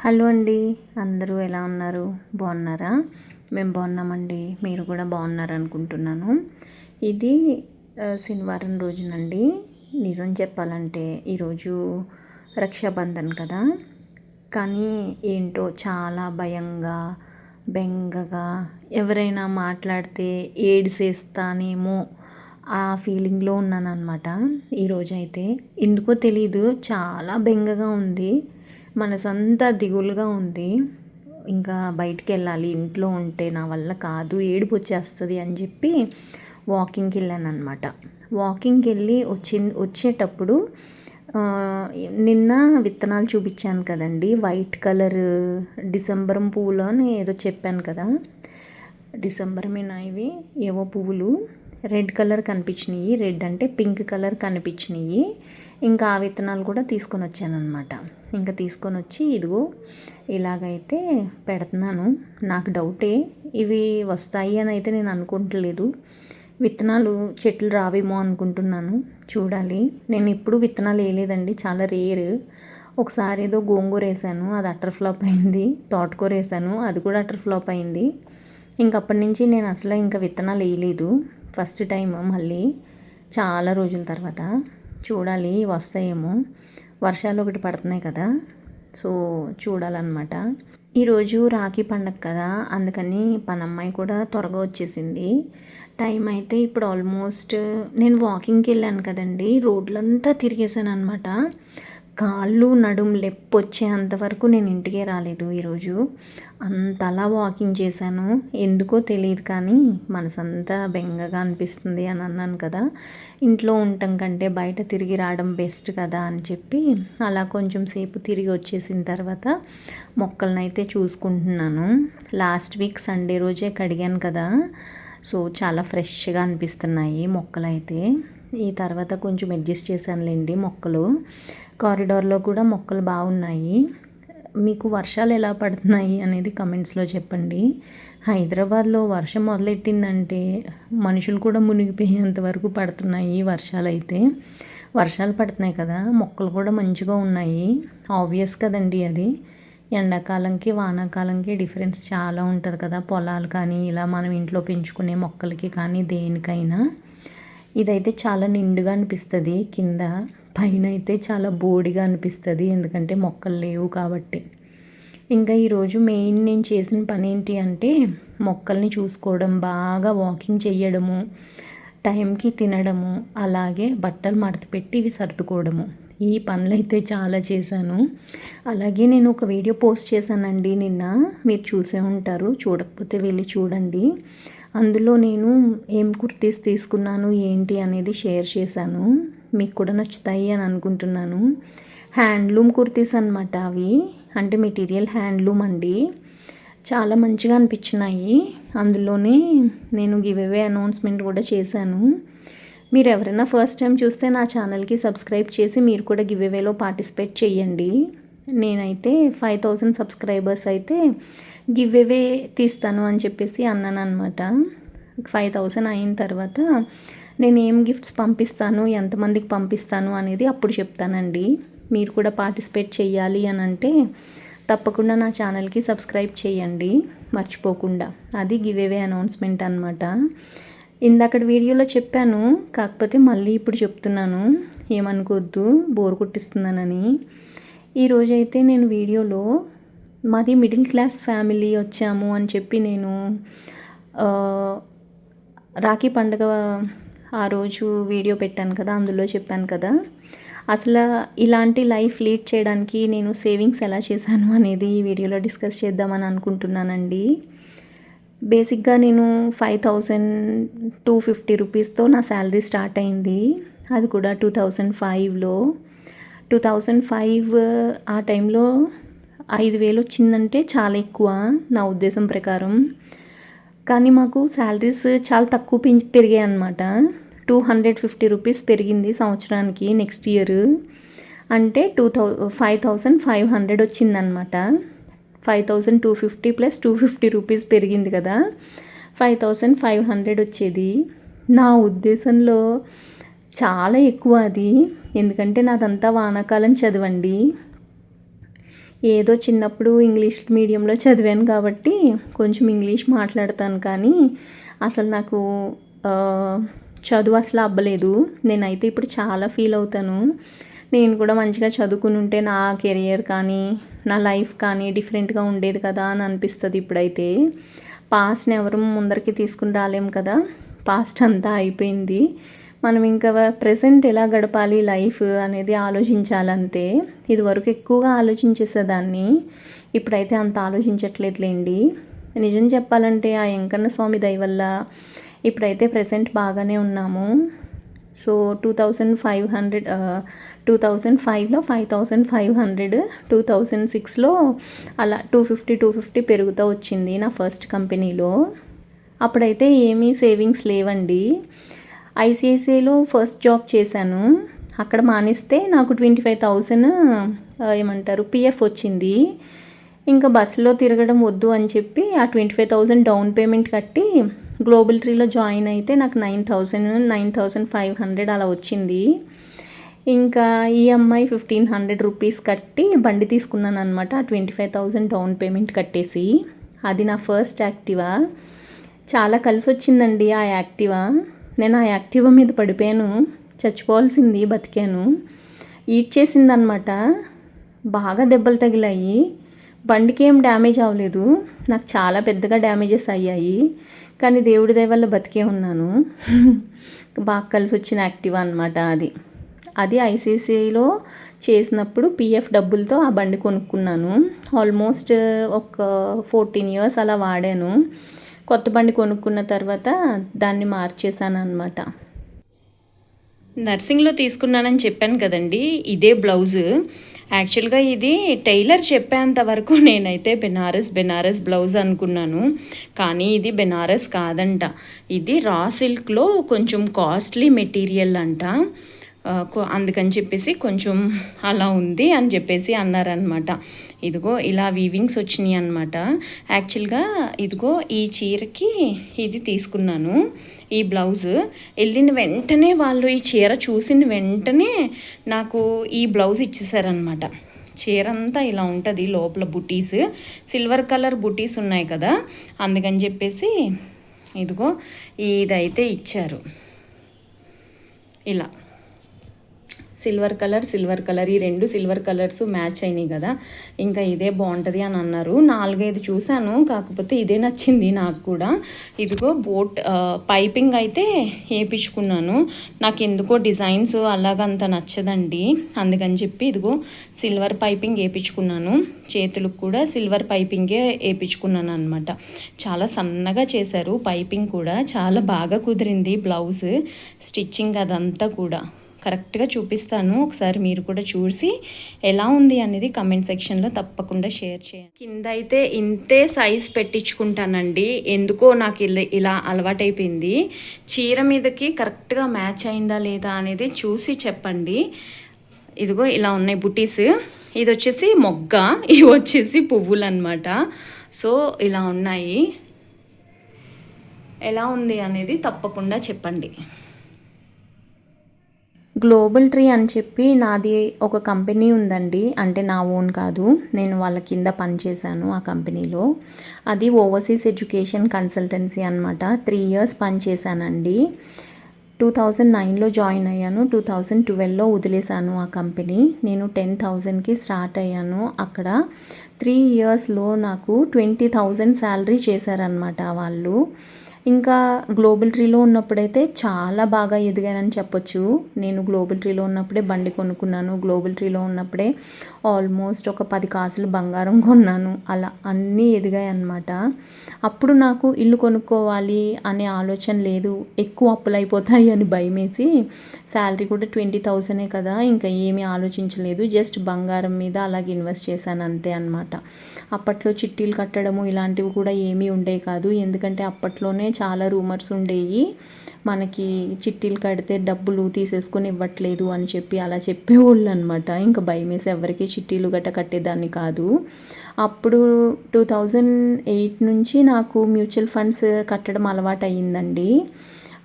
Hello అండి, అందరూ ఎలా ఉన్నారు? బాగున్నారా? మేము బాగున్నామండి. మీరు కూడా బాగున్నారు అనుకుంటున్నాను. ఇది శనివారం రోజునండి. నిజం చెప్పాలంటే ఈరోజు రక్షాబంధన్ కదా, కానీ ఏంటో చాలా భయంగా, బెంగగా, ఎవరైనా మాట్లాడితే ఏడిసేస్తానేమో ఆ ఫీలింగ్లో ఉన్నానన్నమాట. ఈరోజైతే ఎందుకో తెలీదు, చాలా బెంగగా ఉంది, మనసంతా దిగులుగా ఉంది. ఇంకా బయటికి వెళ్ళాలి, ఇంట్లో ఉంటే నా వల్ల కాదు, ఏడుపు వచ్చేస్తుంది అని చెప్పి వాకింగ్కి వెళ్ళాను అనమాట. వాకింగ్కి వెళ్ళి వచ్చేటప్పుడు నిన్న విత్తనాలు చూపించాను కదండి, వైట్ కలర్ డిసెంబరం పువ్వులు అని ఏదో చెప్పాను కదా. డిసెంబరమేనా ఇవి? ఏవో పువ్వులు రెడ్ కలర్ కనిపించినాయి, రెడ్ అంటే పింక్ కలర్ కనిపించినాయి. ఇంకా ఆ విత్తనాలు కూడా తీసుకొని వచ్చాను అనమాట. ఇంకా తీసుకొని వచ్చి ఇదిగో ఇలాగైతే పెడుతున్నాను. నాకు డౌటే, ఇవి వస్తాయి అని అయితే నేను అనుకుంటలేదు. విత్తనాలు చెట్లు రావేమో అనుకుంటున్నాను, చూడాలి. నేను ఎప్పుడు విత్తనాలు వేయలేదండి, చాలా రేర్. ఒకసారి ఏదో గోంగూర వేసాను, అది అటర్ ఫ్లాప్ అయింది. తోటకూర వేసాను, అది కూడా అటర్ ఫ్లాప్ అయింది. ఇంకప్పటి నుంచి నేను అసలు ఇంకా విత్తనాలు వేయలేదు. ఫస్ట్ టైం మళ్ళీ చాలా రోజుల తర్వాత. చూడాలి వస్తాయేమో, వర్షాలు ఒకటి పడుతున్నాయి కదా, సో చూడాలన్నమాట. ఈరోజు రాఖీ పండగ కదా, అందుకని పనమ్మాయి కూడా త్వరగా వచ్చేసింది. టైం అయితే ఇప్పుడు ఆల్మోస్ట్, నేను వాకింగ్కి వెళ్ళాను కదండి, రోడ్లంతా తిరిగేసాను అనమాట. కాళ్ళు నడుము లెప్పు వచ్చేంతవరకు నేను ఇంటికే రాలేదు ఈరోజు. అంతలా వాకింగ్ చేశాను, ఎందుకో తెలియదు కానీ మనసంతా బెంగగా అనిపిస్తుంది అని అన్నాను కదా. ఇంట్లో ఉండటం కంటే బయట తిరిగి రావడం బెస్ట్ కదా అని చెప్పి అలా కొంచెం సేపు తిరిగి వచ్చేసిన తర్వాత మొక్కలనైతే చూసుకుంటున్నాను. లాస్ట్ వీక్ సండే రోజే కడిగాను కదా, సో చాలా ఫ్రెష్గా అనిపిస్తున్నాయి మొక్కలైతే. ఈ తర్వాత కొంచెం అడ్జస్ట్ చేశానులేండి మొక్కలు. కారిడార్లో కూడా మొక్కలు బాగున్నాయి. మీకు వర్షాలు ఎలా పడుతున్నాయి అనేది కమెంట్స్లో చెప్పండి. హైదరాబాద్లో వర్షం మొదలెట్టిందంటే మనుషులు కూడా మునిగిపోయేంత వరకు పడుతున్నాయి వర్షాలు అయితే. వర్షాలు పడుతున్నాయి కదా, మొక్కలు కూడా మంచిగా ఉన్నాయి. ఆబ్వియస్ కదండి అది. ఎండాకాలంకి వానాకాలంకి డిఫరెన్స్ చాలా ఉంటుంది కదా, పొలాలు కానీ ఇలా మనం ఇంట్లో పెంచుకునే మొక్కలకి కానీ దేనికైనా. ఇదైతే చాలా నిండుగా అనిపిస్తుంది కింద, పైన అయితే చాలా బోడిగా అనిపిస్తుంది, ఎందుకంటే మొక్కలు లేవు కాబట్టి. ఇంకా ఈరోజు మెయిన్ నేను చేసిన పని ఏంటి అంటే మొక్కల్ని చూసుకోవడం, బాగా వాకింగ్ చేయడము, టైంకి తినడము, అలాగే బట్టలు మడత పెట్టి ఇవి సర్దుకోవడము. ఈ పనులు అయితే చాలా చేశాను. అలాగే నేను ఒక వీడియో పోస్ట్ చేశానండి నిన్న, మీరు చూసే ఉంటారు, చూడకపోతే వెళ్ళి చూడండి. అందులో నేను ఏం కుర్తీస్ తీసుకున్నాను ఏంటి అనేది షేర్ చేశాను, మీకు కూడా నచ్చుతాయి అని అనుకుంటున్నాను. హ్యాండ్లూమ్ కుర్తీస్ అనమాట అవి, అంటే మెటీరియల్ హ్యాండ్లూమ్ అండి. చాలా మంచిగా అనిపించినాయి. అందులోనే నేను గివ్ అవే అనౌన్స్మెంట్ కూడా చేశాను. మీరు ఎవరైనా ఫస్ట్ టైం చూస్తే నా ఛానల్కి సబ్స్క్రైబ్ చేసి మీరు కూడా గివ్ అవేలో పార్టిసిపేట్ చేయండి. నేనైతే 5000 సబ్స్క్రైబర్స్ అయితే గివ్ అవే తీస్తాను అని చెప్పేసి అన్నాను అనమాట. 5000 అయిన తర్వాత నేను ఏం గిఫ్ట్స్ పంపిస్తాను, ఎంతమందికి పంపిస్తాను అనేది అప్పుడు చెప్తానండి. మీరు కూడా పార్టిసిపేట్ చేయాలి అని అంటే తప్పకుండా నా ఛానల్కి సబ్స్క్రైబ్ చేయండి మర్చిపోకుండా. అది గివ్ అవే అనౌన్స్మెంట్ అనమాట. ఇందాకటి వీడియోలో చెప్పాను, కాకపోతే మళ్ళీ ఇప్పుడు చెప్తున్నాను, ఏమనుకోవద్దు బోర్ కొట్టిస్తున్నానని. ఈరోజైతే నేను వీడియోలో మాది మిడిల్ క్లాస్ ఫ్యామిలీ వచ్చాము అని చెప్పి నేను రాఖీ పండుగ ఆ రోజు వీడియో పెట్టాను కదా, అందులో చెప్పాను కదా, అసలు ఇలాంటి లైఫ్ లీడ్ చేయడానికి నేను సేవింగ్స్ ఎలా చేశాను అనేది ఈ వీడియోలో డిస్కస్ చేద్దామని అనుకుంటున్నానండి. బేసిక్గా నేను 5250 రూపీస్తో నా శాలరీ స్టార్ట్ అయింది. అది కూడా 2005లో. 2005 ఆ టైంలో 5000 వచ్చిందంటే చాలా ఎక్కువ నా ఉద్దేశం ప్రకారం. కానీ మాకు శాలరీస్ చాలా తక్కువ పెరిగాయి అన్నమాట. 250 రూపీస్ పెరిగింది సంవత్సరానికి. నెక్స్ట్ ఇయర్ అంటే 5500 వచ్చిందనమాట. 5250 ప్లస్ 250 రూపీస్ పెరిగింది కదా, 5500 వచ్చేది. నా ఉద్దేశంలో చాలా ఎక్కువ అది, ఎందుకంటే నాదంతా వానాకాలం చదవండి. ఏదో చిన్నప్పుడు ఇంగ్లీష్ మీడియంలో చదివాను కాబట్టి కొంచెం ఇంగ్లీష్ మాట్లాడతాను, కానీ అసలు నాకు చదువు అసలు అవ్వలేదు. నేనైతే ఇప్పుడు చాలా ఫీల్ అవుతాను. నేను కూడా మంచిగా చదువుకుని ఉంటే నా కెరియర్ కానీ నా లైఫ్ కానీ డిఫరెంట్గా ఉండేది కదా అని అనిపిస్తుంది ఇప్పుడైతే. పాస్ట్ని ఎవరు ముందరికి తీసుకుని రాలేము కదా, పాస్ట్ అంతా అయిపోయింది. మనం ఇంకా ప్రెసెంట్ ఎలా గడపాలి లైఫ్ అనేది ఆలోచించాలంతే. ఇదివరకు ఎక్కువగా ఆలోచించేసేదాన్ని, ఇప్పుడైతే అంత ఆలోచించట్లేదులేండి. నిజం చెప్పాలంటే ఆ వెంకన్న స్వామి దయ వల్ల ఇప్పుడైతే ప్రెసెంట్ బాగానే ఉన్నాము. సో 2005లో 5500, 2006లో అలా 250 పెరుగుతూ వచ్చింది నా ఫస్ట్ కంపెనీలో. అప్పుడైతే ఏమీ సేవింగ్స్ లేవండి. ఐసిఐసిఐలో ఫస్ట్ జాబ్ చేశాను. అక్కడ మానేస్తే నాకు 25,000 ఏమంటారు పిఎఫ్ వచ్చింది. ఇంకా బస్సులో తిరగడం వద్దు అని చెప్పి ఆ 25,000 డౌన్ పేమెంట్ కట్టి గ్లోబల్ ట్రీలో జాయిన్ అయితే నాకు 9,500 అలా వచ్చింది. ఇంకా ఈఎంఐ 1,500 రూపీస్ కట్టి బండి తీసుకున్నాను అనమాట. 25,000 డౌన్ పేమెంట్ కట్టేసి. అది నా ఫస్ట్ యాక్టివా. చాలా కలిసి వచ్చిందండి ఆ యాక్టివా. నేను ఆ యాక్టివా మీద పడిపోయాను, చచ్చిపోవాల్సింది, బతికాను. ఈట్ చేసిందనమాట, బాగా దెబ్బలు తగిలాయి. బండికి ఏం డ్యామేజ్ అవ్వలేదు, నాకు చాలా పెద్దగా డ్యామేజెస్ అయ్యాయి. కానీ దేవుడి దయ వల్ల బతికే ఉన్నాను. బాగా కలిసి వచ్చిన యాక్టివా అనమాట అది ఐసిఐసిఐలో చేసినప్పుడు పిఎఫ్ డబ్బులతో ఆ బండి కొనుక్కున్నాను. ఆల్మోస్ట్ ఒక 14 years అలా వాడాను. కొత్త బండి కొనుక్కున్న తర్వాత దాన్ని మార్చేసాను అనమాట. నర్సింగ్లో తీసుకున్నానని చెప్పాను కదండి, ఇదే బ్లౌజు. యాక్చువల్గా ఇది టైలర్ చెప్పేంత వరకు నేనైతే బెనారస్ బ్లౌజ్ అనుకున్నాను. కానీ ఇది బెనారస్ కాదంట, ఇది రా సిల్క్లో కొంచెం కాస్ట్లీ మెటీరియల్ అంట. అందుకని చెప్పేసి కొంచెం అలా ఉంది అని చెప్పేసి అన్నారనమాట. ఇదిగో ఇలా వీవింగ్స్ వచ్చినాయి అనమాట. యాక్చువల్గా ఇదిగో ఈ చీరకి ఇది తీసుకున్నాను, ఈ బ్లౌజ్. వెళ్ళిన వెంటనే వాళ్ళు ఈ చీర చూసిన వెంటనే నాకు ఈ బ్లౌజ్ ఇచ్చేసారనమాట. చీర అంతా ఇలా ఉంటుంది, లోపల బుటీస్ సిల్వర్ కలర్ బుటీస్ ఉన్నాయి కదా, అందుకని చెప్పేసి ఇదిగో ఇదైతే ఇచ్చారు. ఇలా సిల్వర్ కలర్ ఈ రెండు సిల్వర్ కలర్స్ మ్యాచ్ అయినాయి కదా, ఇంకా ఇదే బాగుంటుంది అని అన్నారు. 4-5 చూశాను, కాకపోతే ఇదే నచ్చింది నాకు కూడా. ఇదిగో పైపింగ్ అయితే వేయించుకున్నాను. నాకు ఎందుకో డిజైన్స్ అలాగంత నచ్చదండి, అందుకని చెప్పి ఇదిగో సిల్వర్ పైపింగ్ వేయించుకున్నాను. చేతులకు కూడా సిల్వర్ పైపింగే వేయించుకున్నాను అనమాట. చాలా సన్నగా చేశారు పైపింగ్ కూడా, చాలా బాగా కుదిరింది బ్లౌజ్ స్టిచ్చింగ్ అదంతా కూడా. కరెక్ట్గా చూపిస్తాను, ఒకసారి మీరు కూడా చూసి ఎలా ఉంది అనేది కమెంట్ సెక్షన్లో తప్పకుండా షేర్ చేయండి. కింద అయితే ఇంతే సైజ్ పెట్టించుకుంటానండి, ఎందుకో నాకు ఇలా అలవాటైపోయింది. చీర మీదకి కరెక్ట్గా మ్యాచ్ అయిందా లేదా అనేది చూసి చెప్పండి. ఇదిగో ఇలా ఉన్నాయి బుటీస్, ఇది వచ్చేసి మొగ్గ, ఇవి వచ్చేసి పువ్వులు అనమాట. సో ఇలా ఉన్నాయి, ఎలా ఉంది అనేది తప్పకుండా చెప్పండి. గ్లోబల్ ట్రీ అని చెప్పి నాది ఒక కంపెనీ ఉందండి, అంటే నా ఓన్ కాదు, నేను వాళ్ళ కింద పనిచేశాను ఆ కంపెనీలో. అది ఓవర్సీస్ ఎడ్యుకేషన్ కన్సల్టెన్సీ అనమాట. 3 years పనిచేశానండి. 2009లో జాయిన్ అయ్యాను, 2012లో వదిలేశాను ఆ కంపెనీ. నేను 10,000కి స్టార్ట్ అయ్యాను అక్కడ. 3 yearsలో నాకు 20,000 శాలరీ చేశారనమాట వాళ్ళు. ఇంకా గ్లోబల్ ట్రీలో ఉన్నప్పుడైతే చాలా బాగా ఎదిగానని చెప్పొచ్చు. నేను గ్లోబల్ ట్రీలో ఉన్నప్పుడే బండి కొనుక్కున్నాను, గ్లోబల్ ట్రీలో ఉన్నప్పుడే ఆల్మోస్ట్ ఒక 10 కాసులు బంగారం కొన్నాను. అలా అన్నీ ఎదిగాయి అన్నమాట. అప్పుడు నాకు ఇల్లు కొనుక్కోవాలి అనే ఆలోచన లేదు, ఎక్కువ అప్పులు అయిపోతాయి అని భయమేసి, శాలరీ కూడా 20,000 కదా, ఇంకా ఏమీ ఆలోచించలేదు, జస్ట్ బంగారం మీద అలాగే ఇన్వెస్ట్ చేశాను అంతే అనమాట. అప్పట్లో చిట్టీలు కట్టడము ఇలాంటివి కూడా ఏమీ ఉండేవి కాదు, ఎందుకంటే అప్పట్లోనే చాలా రూమర్స్ ఉండేవి, మనకి చిట్టీలు కడితే డబ్బులు తీసేసుకొని ఇవ్వట్లేదు అని చెప్పి అలా చెప్పేవాళ్ళు అనమాట. ఇంకా భయమేసి ఎవరికి చిట్టీలు గట్ట కట్టేదాన్ని కాదు. అప్పుడు 2008 నుంచి నాకు మ్యూచువల్ ఫండ్స్ కట్టడం అలవాటు అయ్యిందండి.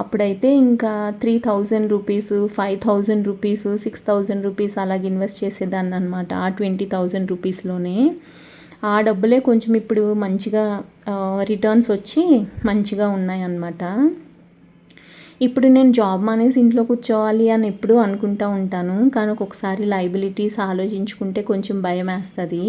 అప్పుడైతే ఇంకా 3000 రూపీస్, 5000 రూపీస్, 6000 రూపీస్ అలాగ ఇన్వెస్ట్ చేసేదాన్ని అనమాట. ఆ 20,000 రూపీస్లోనే. ఆ డబ్బులే కొంచెం ఇప్పుడు మంచిగా రిటర్న్స్ వచ్చి మంచిగా ఉన్నాయన్నమాట. ఇప్పుడు నేను జాబ్ మానేసి ఇంట్లో కూర్చోవాలి అని ఎప్పుడూ అనుకుంటూ ఉంటాను. కానీ ఒక్కొక్కసారి లయబిలిటీస్ ఆలోచించుకుంటే కొంచెం భయం వేస్తుంది.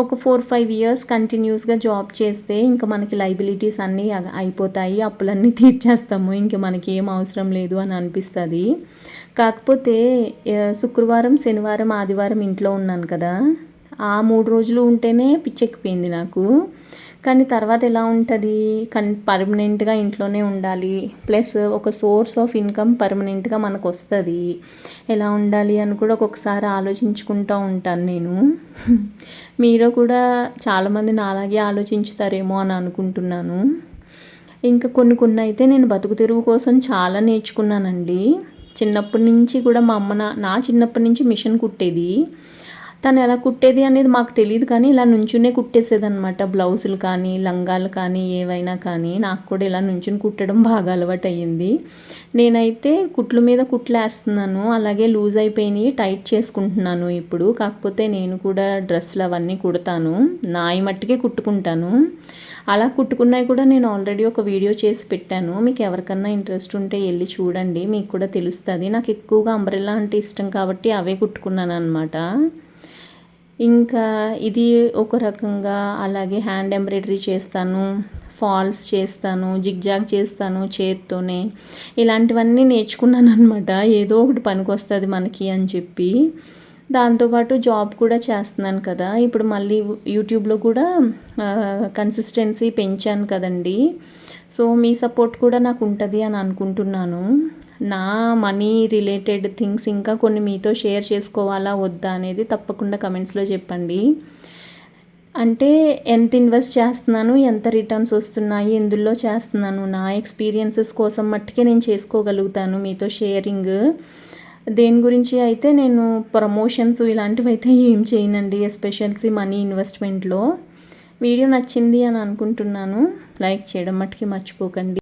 ఒక 4-5 ఇయర్స్ కంటిన్యూస్గా జాబ్ చేస్తే ఇంకా మనకి లయబిలిటీస్ అన్నీ అయిపోతాయి, అప్పులన్నీ తీర్చేస్తాము, ఇంక మనకి ఏం అవసరం లేదు అని అనిపిస్తుంది. కాకపోతే శుక్రవారం, శనివారం, ఆదివారం ఇంట్లో ఉన్నాను కదా, ఆ 3 రోజులు ఉంటేనే పిచ్చెక్కిపోయింది నాకు. కానీ తర్వాత ఎలా ఉంటుంది, పర్మనెంట్గా ఇంట్లోనే ఉండాలి, ప్లస్ ఒక సోర్స్ ఆఫ్ ఇన్కమ్ పర్మనెంట్గా మనకు వస్తుంది, ఎలా ఉండాలి అని కూడా ఒక్కొక్కసారి ఆలోచించుకుంటూ ఉంటాను నేను. మీరు కూడా చాలామంది నాలాగే ఆలోచించుతారేమో అని అనుకుంటున్నాను. ఇంకా కొన్ని అయితే నేను బతుకు తెరువు కోసం చాలా నేర్చుకున్నానండి. చిన్నప్పటి నుంచి కూడా మా అమ్మ నా చిన్నప్పటి నుంచి మిషన్ కుట్టేది. తను ఎలా కుట్టేది అనేది మాకు తెలియదు, కానీ ఇలా నుంచునే కుట్టేసేదనమాట. బ్లౌజులు కానీ, లంగాలు కానీ, ఏవైనా కానీ నాకు కూడా ఇలా నుంచుని కుట్టడం బాగా అలవాటు అయ్యింది. నేనైతే కుట్ల మీద కుట్లేస్తున్నాను, అలాగే లూజ్ అయిపోయినాయి టైట్ చేసుకుంటున్నాను ఇప్పుడు. కాకపోతే నేను కూడా డ్రెస్సులు అవన్నీ కుడతాను, నాయి మట్టుకే కుట్టుకుంటాను. అలా కుట్టుకున్నాయి కూడా నేను ఆల్రెడీ ఒక వీడియో చేసి పెట్టాను. మీకు ఎవరికన్నా ఇంట్రెస్ట్ ఉంటే వెళ్ళి చూడండి, మీకు కూడా తెలుస్తుంది. నాకు ఎక్కువగా అంబ్రెల్లా అంటే ఇష్టం కాబట్టి అవే కుట్టుకున్నాను అనమాట. ఇంకా ఇది ఒక రకంగా. అలాగే హ్యాండ్ ఎంబ్రాయిడరీ చేస్తాను, ఫాల్స్ చేస్తాను, జిగ్జాగ్ చేస్తాను చేత్తోనే. ఇలాంటివన్నీ నేర్చుకున్నాను అనమాట, ఏదో ఒకటి పనికి వస్తుంది మనకి అని చెప్పి. దాంతోపాటు జాబ్ కూడా చేస్తున్నాను కదా, ఇప్పుడు మళ్ళీ యూట్యూబ్లో కూడా కన్సిస్టెన్సీ పెంచాను కదండి. సో మీ సపోర్ట్ కూడా నాకు ఉంటుంది అని అనుకుంటున్నాను. నా మనీ రిలేటెడ్ థింగ్స్ ఇంకా కొన్ని మీతో షేర్ చేసుకోవాలా వద్దా అనేది తప్పకుండా కమెంట్స్లో చెప్పండి. అంటే ఎంత ఇన్వెస్ట్ చేస్తున్నాను, ఎంత రిటర్న్స్ వస్తున్నాయి, ఎందులో చేస్తున్నాను, నా ఎక్స్పీరియన్సెస్ కోసం మట్టుకే నేను చేసుకోగలుగుతాను మీతో షేరింగ్. దేని గురించి అయితే నేను ప్రమోషన్స్ ఇలాంటివి అయితే ఏం చేయనండి, ఎస్పెషల్లీ మనీ ఇన్వెస్ట్మెంట్లో. వీడియో నచ్చింది అని అనుకుంటున్నాను. లైక్ చేయడం మట్టుకి మర్చిపోకండి.